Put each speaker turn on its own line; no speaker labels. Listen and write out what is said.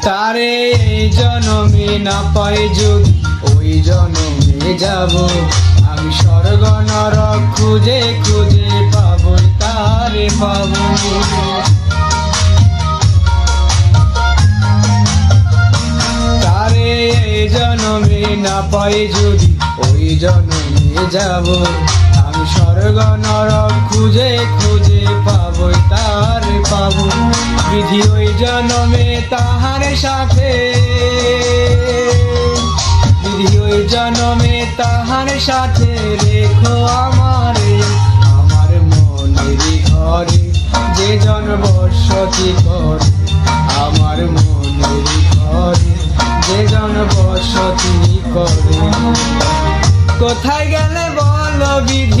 তারে এই জনমে না পাই যদি ওই জনমে যাব আমি স্বর্গ নরক খুঁজে খুঁজে পাবো তারে পাবো। তারে এই জনমে না পাই যদি ওই জনমে যাব আমি স্বর্গ নরক খুঁজে খুঁজে পাবো তারে পাবো। বিধি ওই জনমে তাহার সাথে, বিধি ওই জনমে তাহার সাথে রেখো আমারে আমার মনের ঘরে যে জন বসতি করে আমার মনের ঘরে যে জন বসতি করে। কোথায় গেলে বলো বিধি